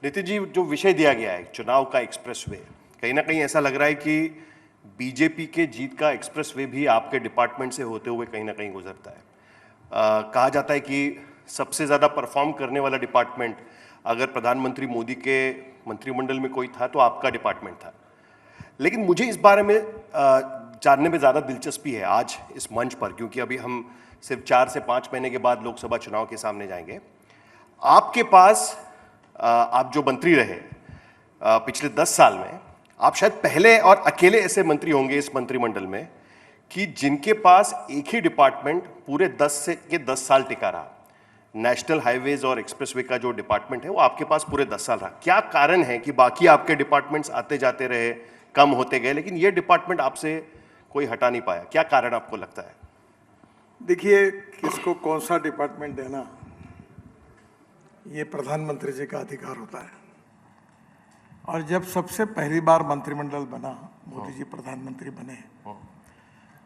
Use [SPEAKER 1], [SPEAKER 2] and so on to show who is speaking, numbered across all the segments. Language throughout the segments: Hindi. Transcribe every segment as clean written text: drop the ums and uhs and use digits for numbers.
[SPEAKER 1] नितिन जी, जो विषय दिया गया है चुनाव का एक्सप्रेसवे, कहीं ना कहीं ऐसा लग रहा है कि बीजेपी के जीत का एक्सप्रेसवे भी आपके डिपार्टमेंट से होते हुए कहीं ना कहीं गुजरता है। कहा जाता है कि सबसे ज़्यादा परफॉर्म करने वाला डिपार्टमेंट अगर प्रधानमंत्री मोदी के मंत्रिमंडल में कोई था तो आपका डिपार्टमेंट था। लेकिन मुझे इस बारे में जानने में ज़्यादा दिलचस्पी है आज इस मंच पर, क्योंकि अभी हम सिर्फ 4 से 5 महीने के बाद लोकसभा चुनाव के सामने जाएंगे। आपके पास आप जो मंत्री रहे पिछले 10 साल में, आप शायद पहले और अकेले ऐसे मंत्री होंगे इस मंत्रिमंडल में कि जिनके पास एक ही डिपार्टमेंट पूरे 10 साल टिका रहा। नेशनल हाईवेज और एक्सप्रेसवे का जो डिपार्टमेंट है वो आपके पास पूरे 10 साल रहा। क्या कारण है कि बाकी आपके डिपार्टमेंट्स आते जाते रहे, कम होते गए, लेकिन ये डिपार्टमेंट आपसे कोई हटा नहीं पाया? क्या कारण आपको लगता है?
[SPEAKER 2] देखिए, किसको कौन सा डिपार्टमेंट देना ये प्रधानमंत्री जी का अधिकार होता है। और जब सबसे पहली बार मंत्रिमंडल बना, मोदी जी प्रधानमंत्री बने,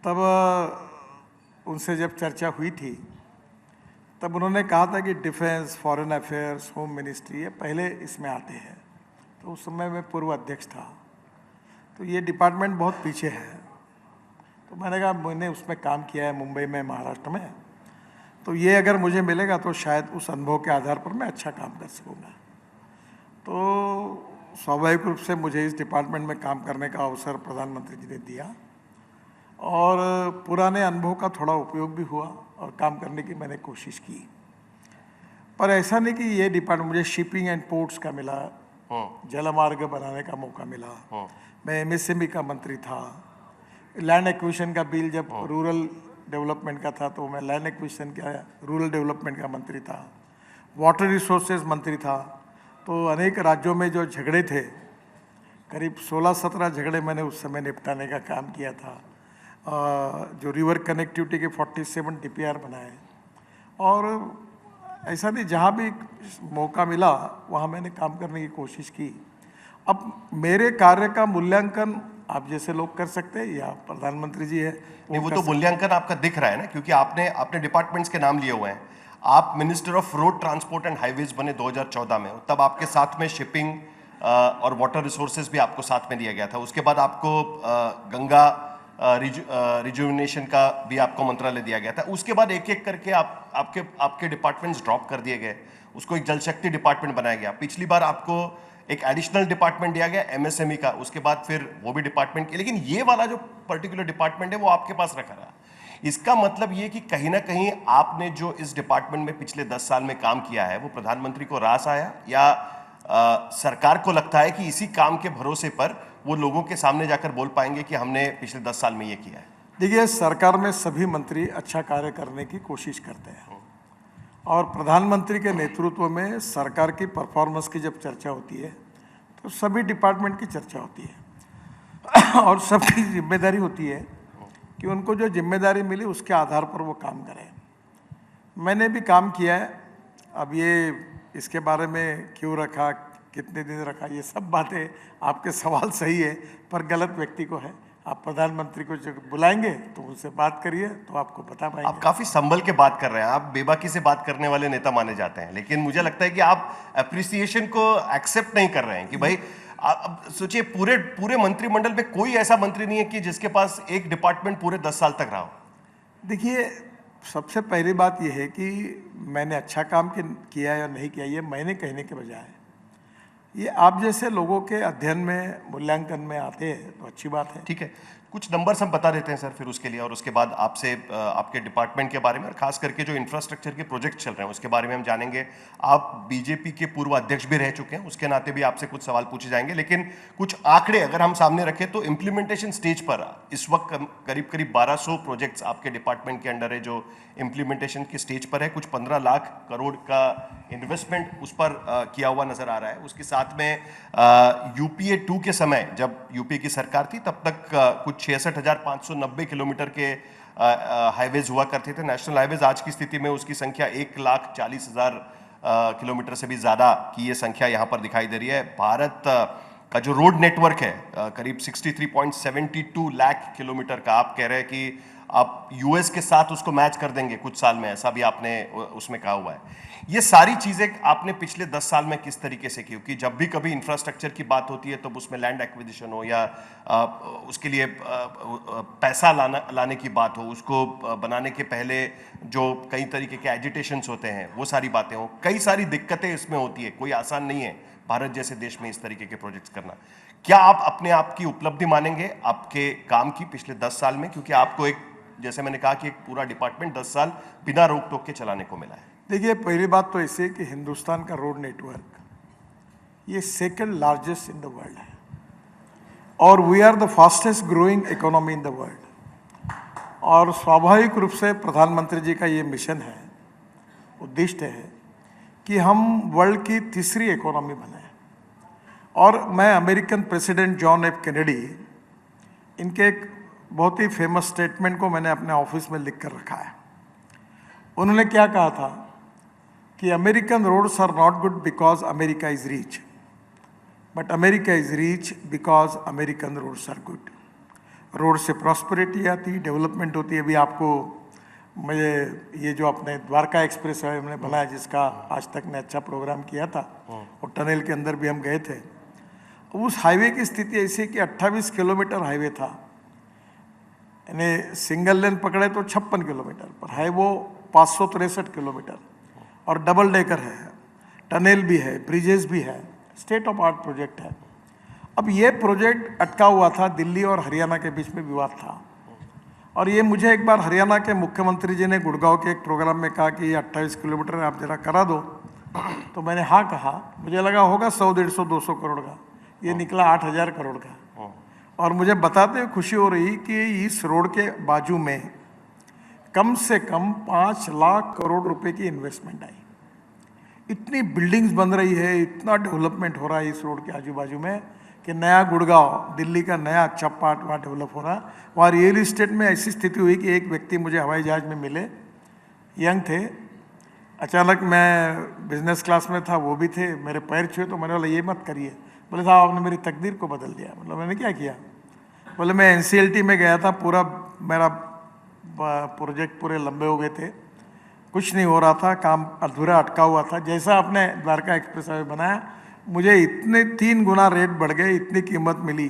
[SPEAKER 2] तब उनसे जब चर्चा हुई थी तब उन्होंने कहा था कि defence, foreign affairs, home ministry ये पहले इसमें आते हैं। तो उस समय मैं पूर्व अध्यक्ष था, तो ये डिपार्टमेंट बहुत पीछे है। तो मैंने कहा मैंने उसमें काम किया है मुंबई में, महाराष्ट्र में, तो ये अगर मुझे मिलेगा तो शायद उस अनुभव के आधार पर मैं अच्छा काम कर सकूँगा। तो स्वाभाविक रूप से मुझे इस डिपार्टमेंट में काम करने का अवसर प्रधानमंत्री जी ने दिया और पुराने अनुभव का थोड़ा उपयोग भी हुआ और काम करने की मैंने कोशिश की। पर ऐसा नहीं कि ये डिपार्टमेंट, मुझे शिपिंग एंड पोर्ट्स का मिला, जलमार्ग बनाने का मौका मिला, मैं एमएसएमई का मंत्री था, लैंड एक्विजिशन का बिल जब रूरल डेवलपमेंट का था तो मैं लैंड एक्विजिशन का, रूरल डेवलपमेंट का मंत्री था, वाटर रिसोर्सेज मंत्री था। तो अनेक राज्यों में जो झगड़े थे, करीब 16-17 झगड़े मैंने उस समय निपटाने का काम किया था। जो रिवर कनेक्टिविटी के 47 डीपीआर बनाए, और ऐसा नहीं, जहाँ भी मौका मिला वहाँ मैंने काम करने की कोशिश की। अब मेरे कार्य का मूल्यांकन आप जैसे लोग कर सकते हैं या प्रधानमंत्री जी है
[SPEAKER 1] वो तो मूल्यांकन आपका दिख रहा है ना, क्योंकि आपने डिपार्टमेंट्स के नाम लिए हुए हैं। आप minister of road transport and highways बने 2014 में, तब आपके साथ में शिपिंग और वाटर रिसोर्सेज भी आपको साथ में दिया गया था। उसके बाद आपको गंगा रिजुविनेशन का भी आपको मंत्रालय दिया गया था। उसके बाद एक एक करके आपके डिपार्टमेंट्स ड्रॉप कर दिए गए, उसको एक जल शक्ति डिपार्टमेंट बनाया गया। पिछली बार आपको एक एडिशनल डिपार्टमेंट दिया गया एमएसएमई का, उसके बाद फिर वो भी डिपार्टमेंट के, लेकिन ये वाला जो पर्टिकुलर डिपार्टमेंट है वो आपके पास रखा रहा। इसका मतलब ये कि कहीं ना कहीं आपने जो इस डिपार्टमेंट में पिछले 10 साल में काम किया है वो प्रधानमंत्री को रास आया, या सरकार को लगता है कि इसी काम के भरोसे पर वो लोगों के सामने जाकर बोल पाएंगे कि हमने पिछले 10 साल में ये किया है?
[SPEAKER 2] देखिए, सरकार में सभी मंत्री अच्छा कार्य करने की कोशिश करते हैं और प्रधानमंत्री के नेतृत्व में सरकार की परफॉर्मेंस की जब चर्चा होती है तो सभी डिपार्टमेंट की चर्चा होती है और सबकी जिम्मेदारी होती है कि उनको जो जिम्मेदारी मिली उसके आधार पर वो काम करें। मैंने भी काम किया है। अब ये इसके बारे में क्यों रखा, कितने दिन रखा, ये सब बातें, आपके सवाल सही है पर गलत व्यक्ति को है। आप प्रधानमंत्री को जब बुलाएंगे तो उनसे बात करिए तो आपको बता पाएंगे।
[SPEAKER 1] आप काफी संभल के बात कर रहे हैं, आप बेबाकी से बात करने वाले नेता माने जाते हैं, लेकिन मुझे लगता है कि आप अप्रिसिएशन को एक्सेप्ट नहीं कर रहे हैं कि भाई अब सोचिए, पूरे मंत्रिमंडल में कोई ऐसा मंत्री नहीं है कि जिसके पास एक डिपार्टमेंट पूरे 10 साल तक रहा हो।
[SPEAKER 2] देखिए, सबसे पहली बात यह है कि मैंने अच्छा काम किया या नहीं किया ये मैंने कहने के बजाय ये आप जैसे लोगों के अध्ययन में, मूल्यांकन में आते हैं तो अच्छी बात है।
[SPEAKER 1] ठीक है, कुछ नंबर्स हम बता देते हैं सर फिर उसके लिए, और उसके बाद आपसे आपके डिपार्टमेंट के बारे में और खास करके जो इंफ्रास्ट्रक्चर के प्रोजेक्ट चल रहे हैं उसके बारे में हम जानेंगे। आप बीजेपी के पूर्व अध्यक्ष भी रह चुके हैं, उसके नाते भी आपसे कुछ सवाल पूछे जाएंगे, लेकिन कुछ आंकड़े अगर हम सामने रखें तो इम्प्लीमेंटेशन स्टेज पर इस वक्त करीब 1200 प्रोजेक्ट्स आपके डिपार्टमेंट के अंडर है जो इम्प्लीमेंटेशन के स्टेज पर है। कुछ 15 लाख करोड़ का इन्वेस्टमेंट उस पर किया हुआ नजर आ रहा है। उसके साथ में यूपीए 2 के समय, जब यूपीए की सरकार थी तब तक कुछ 66,590 किलोमीटर के हाईवेज हुआ करते थे, नेशनल हाईवेज। आज की स्थिति में उसकी संख्या 1,40,000 किलोमीटर से भी ज्यादा की ये संख्या यहाँ पर दिखाई दे रही है। भारत का जो रोड नेटवर्क है करीब 63.72 लाख किलोमीटर का, आप कह रहे हैं कि आप यूएस के साथ उसको मैच कर देंगे कुछ साल में, ऐसा भी आपने उसमें कहा हुआ है। ये सारी चीजें आपने पिछले 10 साल में किस तरीके से की? क्योंकि जब भी कभी इंफ्रास्ट्रक्चर की बात होती है तो उसमें लैंड एक्विजिशन हो या उसके लिए पैसा लाने की बात हो, उसको बनाने के पहले जो कई तरीके के एजिटेशंस होते हैं वो सारी बातें हो, कई सारी दिक्कतें इसमें होती है। कोई आसान नहीं है भारत जैसे देश में इस तरीके के प्रोजेक्ट्स करना। क्या आप अपने आप की उपलब्धि मानेंगे आपके काम की पिछले 10 साल में? क्योंकि आपको एक, जैसे मैंने कहा कि एक पूरा डिपार्टमेंट 10 साल बिना रोक टोक के चलाने को मिला है।
[SPEAKER 2] देखिए, पहली बात तो ऐसे कि हिंदुस्तान का रोड नेटवर्क ये second largest in the world है और we are the fastest growing economy in the world. और स्वाभाविक रूप से प्रधानमंत्री जी का ये मिशन है, उद्देश्य है कि हम वर्ल्ड की तीसरी इकोनॉमी बने। और मैं American president John F Kennedy, इनके एक बहुत ही फेमस स्टेटमेंट को मैंने अपने ऑफिस में लिख कर रखा है। उन्होंने क्या कहा था कि American roads are not good because America is rich, but America is rich because American roads are good. Road से प्रॉस्पेरिटी आती, डेवलपमेंट होती है। अभी आपको मुझे ये जो अपने द्वारका एक्सप्रेस है हमने बनाया, जिसका आज तक ने अच्छा प्रोग्राम किया था, और टनल के अंदर भी हम गए थे। उस हाईवे की स्थिति ऐसी कि 28 किलोमीटर हाईवे था, यानी सिंगल लेन पकड़े तो 56 किलोमीटर, पर है वो 563 किलोमीटर और डबल डेकर है, टनल भी है, ब्रिजेस भी है, स्टेट ऑफ आर्ट प्रोजेक्ट है। अब ये प्रोजेक्ट अटका हुआ था, दिल्ली और हरियाणा के बीच में विवाद था। और ये मुझे एक बार हरियाणा के मुख्यमंत्री जी ने गुड़गांव के एक प्रोग्राम में कहा कि ये 28 किलोमीटर आप जरा करा दो, तो मैंने हाँ कहा। मुझे लगा होगा 100, 150, 200 करोड़ का, ये निकला 8000 करोड़ का। और मुझे बताते हुए खुशी हो रही कि इस रोड के बाजू में कम से कम 5 लाख करोड़ रुपए की इन्वेस्टमेंट आई। इतनी बिल्डिंग्स बन रही है, इतना डेवलपमेंट हो रहा है इस रोड के आजू बाजू में कि नया गुड़गांव, दिल्ली का नया अच्छा पार्ट वहाँ डेवलप हो रहा है। वहाँ रियल इस्टेट में ऐसी स्थिति हुई कि एक व्यक्ति मुझे हवाई जहाज में मिले, यंग थे, अचानक मैं बिजनेस क्लास में था, वो भी थे, मेरे पैर छुए तो मैंने बोला ये मत करिए। बोले साहब आपने मेरी तकदीर को बदल दिया। मतलब मैंने क्या किया? बोले मैं NCLT में गया था, पूरा मेरा प्रोजेक्ट पूरे लंबे हो गए थे, कुछ नहीं हो रहा था, काम अधूरा अटका हुआ था। जैसा आपने द्वारका एक्सप्रेस वे बनाया, मुझे इतने 3 गुना रेट बढ़ गए, इतनी कीमत मिली।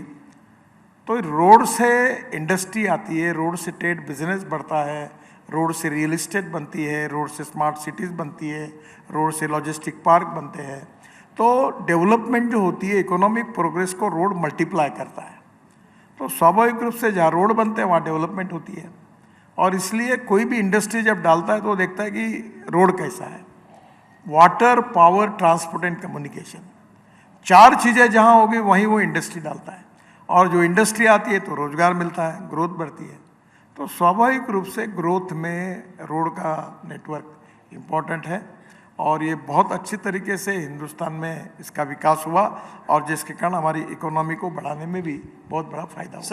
[SPEAKER 2] तो रोड से इंडस्ट्री आती है, रोड से ट्रेड बिजनेस बढ़ता है, रोड से रियल इस्टेट बनती है, रोड से स्मार्ट सिटीज़ बनती है, रोड से लॉजिस्टिक पार्क बनते हैं। तो डेवलपमेंट जो होती है, इकोनॉमिक प्रोग्रेस को रोड मल्टीप्लाई करता है। तो स्वाभाविक रूप से जहाँ रोड बनते हैं वहाँ डेवलपमेंट होती है। और इसलिए कोई भी इंडस्ट्री जब डालता है तो देखता है कि रोड कैसा है। Water, power, transport and communication, 4 चीज़ें जहाँ होगी वहीं वो इंडस्ट्री डालता है। और जो इंडस्ट्री आती है तो रोजगार मिलता है, ग्रोथ बढ़ती है। तो स्वाभाविक रूप से ग्रोथ में रोड का नेटवर्क इम्पॉर्टेंट है और ये बहुत अच्छी तरीके से हिंदुस्तान में इसका विकास हुआ और जिसके कारण हमारी इकोनॉमी को बढ़ाने में भी बहुत बड़ा फायदा हुआ।